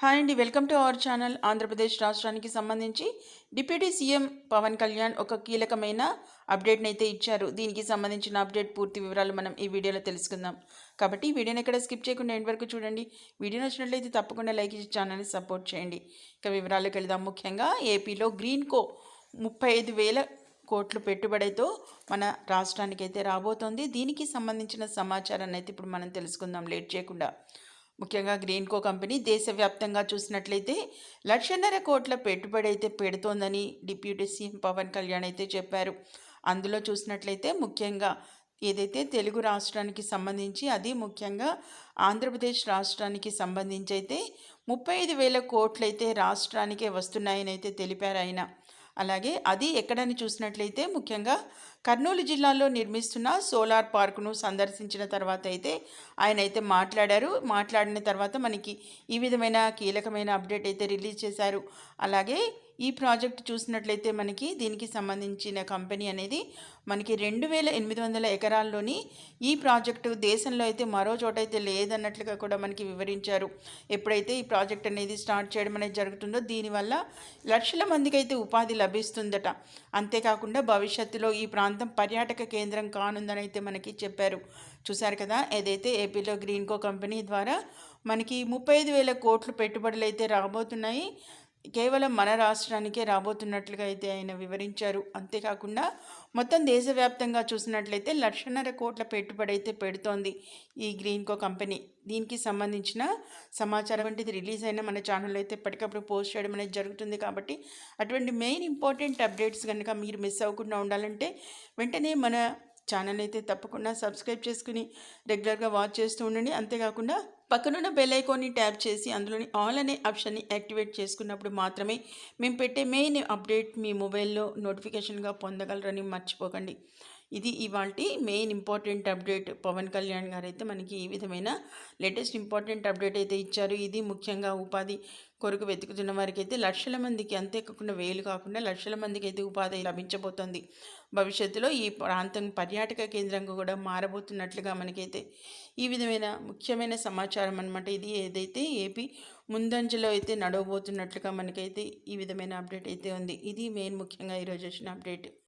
Hi అండి, welcome to our channel. Andhra Pradesh రాష్ట్రానికి సంబంధించి డిప్యూటీ సీఎం పవన్ కళ్యాణ్ ఒక కీలకమైన అప్డేట్ని అయితే ఇచ్చారు. దీనికి సంబంధించిన అప్డేట్ పూర్తి వివరాలు మనం ఈ వీడియోలో తెలుసుకుందాం. కాబట్టి ఈ వీడియోని ఎక్కడ స్కిప్ చేయకుండా ఎండ్ వరకు చూడండి. వీడియో నచ్చినట్లయితే తప్పకుండా లైక్ చేసి ఛానల్ని సపోర్ట్ చేయండి. ఇక వివరాల్లోకి వెళ్దాం. ముఖ్యంగా ఏపీలో గ్రీన్కో 35,000 కోట్లు పెట్టుబడితో మన రాష్ట్రానికి అయితే రాబోతోంది. దీనికి సంబంధించిన సమాచారాన్ని అయితే ఇప్పుడు మనం తెలుసుకుందాం లేట్ చేయకుండా. ముఖ్యంగా గ్రీన్కో కంపెనీ దేశవ్యాప్తంగా చూసినట్లయితే 1,50,000 కోట్ల పెట్టుబడి అయితే పెడుతోందని డిప్యూటీ సీఎం పవన్ కళ్యాణ్ అయితే చెప్పారు. అందులో చూసినట్లయితే ముఖ్యంగా ఏదైతే తెలుగు రాష్ట్రానికి సంబంధించి, అది ముఖ్యంగా ఆంధ్రప్రదేశ్ రాష్ట్రానికి సంబంధించి అయితే 35,000 కోట్లు అయితే రాష్ట్రానికే వస్తున్నాయని అయితే తెలిపారు ఆయన. అలాగే అది ఎక్కడని చూసినట్లయితే ముఖ్యంగా కర్నూలు జిల్లాలో నిర్మిస్తున్న సోలార్ పార్కును సందర్శించిన తర్వాత అయితే ఆయన అయితే మాట్లాడిన తర్వాత మనకి ఈ విధమైన కీలకమైన అప్డేట్ అయితే రిలీజ్ చేశారు. అలాగే ఈ ప్రాజెక్ట్ చూసినట్లయితే మనకి దీనికి సంబంధించిన కంపెనీ అనేది మనకి 2,800 ఎకరాల్లోని ఈ ప్రాజెక్టు దేశంలో అయితే మరో చోట అయితే లేదన్నట్లుగా కూడా మనకి వివరించారు. ఎప్పుడైతే ఈ ప్రాజెక్ట్ అనేది స్టార్ట్ చేయడం అనేది జరుగుతుందో దీనివల్ల లక్షల మందికి అయితే ఉపాధి లభిస్తుందట. అంతేకాకుండా భవిష్యత్తులో ఈ ప్రాంతం పర్యాటక కేంద్రం కానుందని అయితే మనకి చెప్పారు. చూశారు కదా, ఏదైతే ఏపీలో గ్రీన్కో కంపెనీ ద్వారా మనకి 35,000 కోట్లు పెట్టుబడులు అయితే రాబోతున్నాయి. కేవలం మన రాష్ట్రానికే రాబోతున్నట్లుగా అయితే ఆయన వివరించారు. అంతేకాకుండా మొత్తం దేశవ్యాప్తంగా చూసినట్లయితే 1,50,000 కోట్ల పెట్టుబడి అయితే పెడుతోంది ఈ గ్రీన్కో కంపెనీ. దీనికి సంబంధించిన సమాచారం వంటిది రిలీజ్ అయిన మన ఛానల్లో అయితే ఎప్పటికప్పుడు పోస్ట్ చేయడం అనేది జరుగుతుంది. కాబట్టి అటువంటి మెయిన్ ఇంపార్టెంట్ అప్డేట్స్ కనుక మీరు మిస్ అవ్వకుండా ఉండాలంటే వెంటనే మన ఛానల్ అయితే తప్పకుండా సబ్స్క్రైబ్ చేసుకుని రెగ్యులర్గా వాచ్ చేస్తూ ఉండండి. అంతేకాకుండా పక్కనున్న బెల్ ఐకాన్ని ట్యాప్ చేసి అందులోని ఆల్ అనే ఆప్షన్ని యాక్టివేట్ చేసుకున్నప్పుడు మాత్రమే మేము పెట్టే మెయిన్ అప్డేట్ మీ మొబైల్లో నోటిఫికేషన్గా పొందగలరని మర్చిపోకండి. ఇది ఇవాల్టి main important update. Pavan Kalyan గారు అయితే మనకి ఈ విధమైన లేటెస్ట్ ఇంపార్టెంట్ అప్డేట్ అయితే ఇచ్చారు. ఇది ముఖ్యంగా ఉపాధి కొరకు వెతుకుతున్న వారికి అయితే లక్షల మందికి, అంతేకాకుండా వేలు కాకుండా లక్షల మందికి అయితే ఉపాధి లభించబోతోంది. భవిష్యత్తులో ఈ ప్రాంతం పర్యాటక కేంద్రంగా కూడా మారబోతున్నట్లుగా మనకైతే ఈ విధమైన ముఖ్యమైన సమాచారం అనమాట. ఇది ఏదైతే ఏపీ ముందంజలో అయితే నడవబోతున్నట్లుగా మనకైతే ఈ విధమైన అప్డేట్ అయితే ఉంది. ఇది మెయిన్ ముఖ్యంగా ఈరోజు వచ్చిన అప్డేట్.